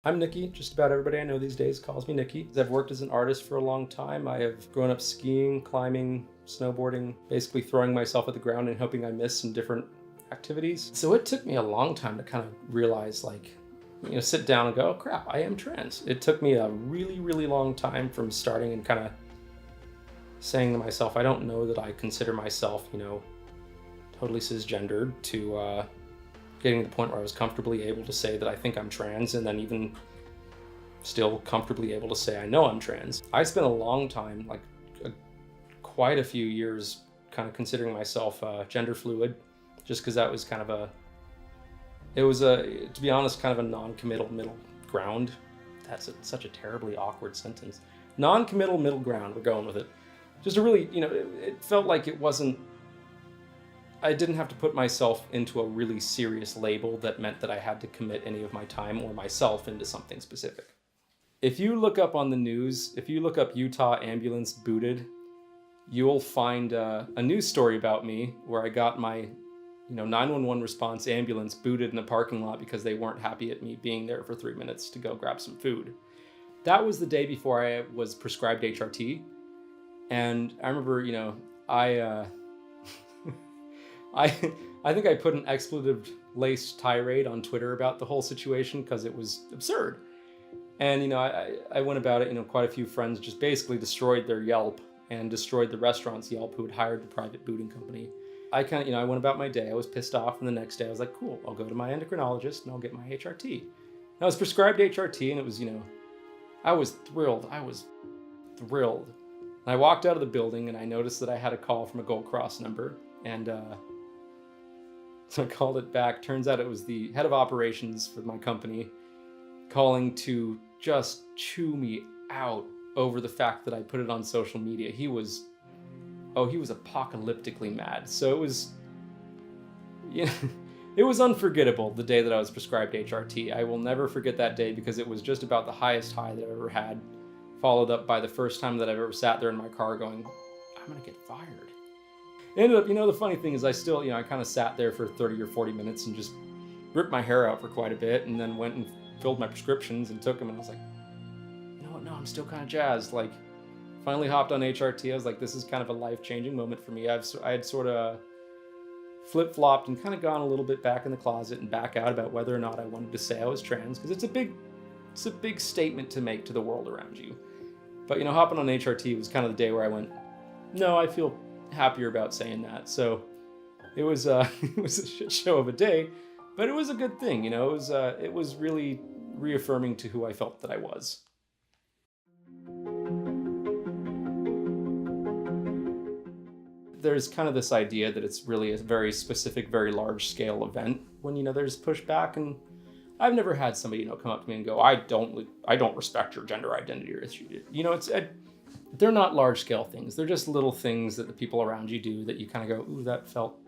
I'm Nikki. Just about everybody I know these days calls me Nikki. I've worked as an artist for a long time. I have grown up skiing, climbing, snowboarding, basically throwing myself at the ground and hoping I miss some different activities. So it took me a long time to kind of realize, like, sit down and go, oh crap, I am trans. It took me a really, really long time from starting and kind of saying to myself, I don't know that I consider myself, totally cisgendered, to getting to the point where I was comfortably able to say that I think I'm trans, and then even still comfortably able to say I know I'm trans. I spent a long time, like quite a few years, kind of considering myself gender fluid, just because that was kind of to be honest, kind of a non-committal middle ground. That's such a terribly awkward sentence. Non-committal middle ground, we're going with it. Just a really, it felt like it wasn't, I didn't have to put myself into a really serious label that meant that I had to commit any of my time or myself into something specific. If you look up on the news, if you look up Utah ambulance booted, you'll find a news story about me where I got my 911 response ambulance booted in a parking lot because they weren't happy at me being there for 3 minutes to go grab some food. That was the day before I was prescribed HRT. And I remember, I think I put an expletive-laced tirade on Twitter about the whole situation because it was absurd. And, I went about it, quite a few friends just basically destroyed their Yelp and destroyed the restaurant's Yelp who had hired the private booting company. I I went about my day. I was pissed off, and the next day I was like, cool, I'll go to my endocrinologist and I'll get my HRT. And I was prescribed HRT, and it was, I was thrilled. And I walked out of the building, and I noticed that I had a call from a Gold Cross number, and so I called it back. Turns out it was the head of operations for my company calling to just chew me out over the fact that I put it on social media. He was apocalyptically mad. So it was, it was unforgettable the day that I was prescribed HRT. I will never forget that day because it was just about the highest high that I've ever had, followed up by the first time that I've ever sat there in my car going, I'm gonna get fired. It ended up, the funny thing is I still, I kind of sat there for 30 or 40 minutes and just ripped my hair out for quite a bit, and then went and filled my prescriptions and took them, and I was like, no, I'm still kind of jazzed. Like, finally hopped on HRT. I was like, this is kind of a life-changing moment for me. I had sort of flip-flopped and kind of gone a little bit back in the closet and back out about whether or not I wanted to say I was trans, because it's a big statement to make to the world around you. But, hopping on HRT was kind of the day where I went, no, I feel happier about saying that. So it was it was a shit show of a day, but it was a good thing. It was really reaffirming to who I felt that I was. There's kind of this idea that it's really a very specific, very large scale event when, there's pushback, and I've never had somebody, come up to me and go, I don't respect your gender identity, or they're not large scale things. They're just little things that the people around you do that you kind of go, ooh, that felt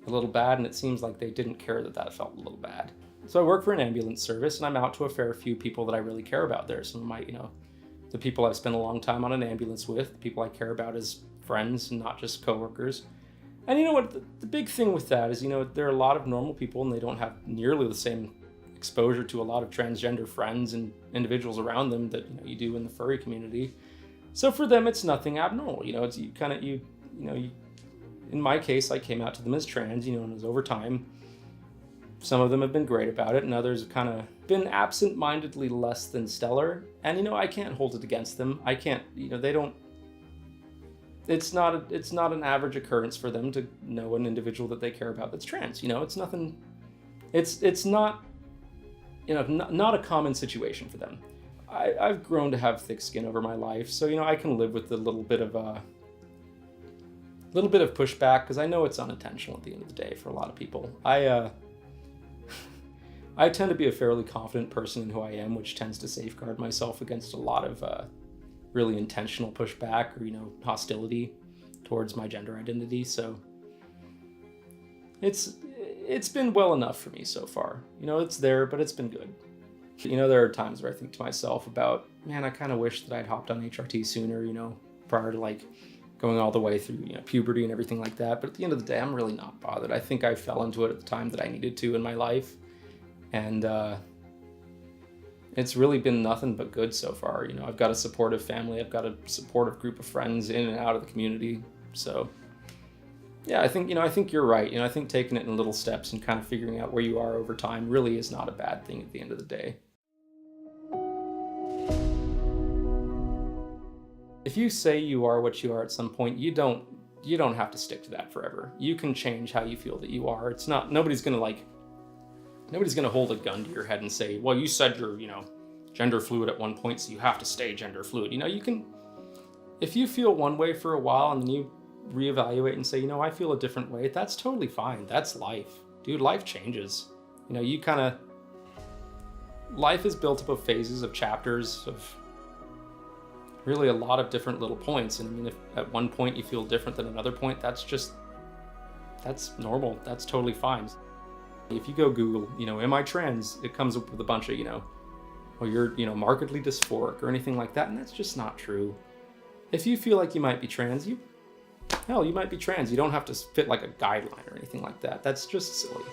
a little bad. And it seems like they didn't care that felt a little bad. So I work for an ambulance service, and I'm out to a fair few people that I really care about there. Some of my, the people I've spent a long time on an ambulance with, the people I care about as friends and not just coworkers. And you know what, the big thing with that is, there are a lot of normal people, and they don't have nearly the same exposure to a lot of transgender friends and individuals around them that you do in the furry community. So for them, it's nothing abnormal. It's in my case, I came out to them as trans, and it was over time. Some of them have been great about it, and others have kind of been absent-mindedly less than stellar. And I can't hold it against them. I can't, they don't. It's not an average occurrence for them to know an individual that they care about that's trans. It's nothing. It's not. Not a common situation for them. I've grown to have thick skin over my life, so I can live with a little bit of pushback, because I know it's unintentional at the end of the day for a lot of people. I tend to be a fairly confident person in who I am, which tends to safeguard myself against a lot of really intentional pushback or hostility towards my gender identity. So it's been well enough for me so far. It's there, but it's been good. There are times where I think to myself about, man, I kind of wish that I'd hopped on HRT sooner, prior to going all the way through, puberty and everything like that. But at the end of the day, I'm really not bothered. I think I fell into it at the time that I needed to in my life. And it's really been nothing but good so far. You know, I've got a supportive family, I've got a supportive group of friends in and out of the community. So yeah, I think you're right. You know, I think taking it in little steps and kind of figuring out where you are over time really is not a bad thing at the end of the day. If you say you are what you are at some point, you don't have to stick to that forever. You can change how you feel that you are. It's not, nobody's gonna hold a gun to your head and say, well, you said you're, you know, gender fluid at one point, so you have to stay gender fluid. You know, you can, if you feel one way for a while and then you reevaluate and say, you know, I feel a different way, that's totally fine. That's life. Dude, life changes. You know, life is built up of phases, of chapters, of really a lot of different little points. And I mean, if at one point you feel different than another point, that's normal. That's totally fine. If you go Google, you know, am I trans? It comes up with a bunch of, you know, well, you're, you know, markedly dysphoric or anything like that. And that's just not true. If you feel like you might be trans, you might be trans. You don't have to fit like a guideline or anything like that. That's just silly.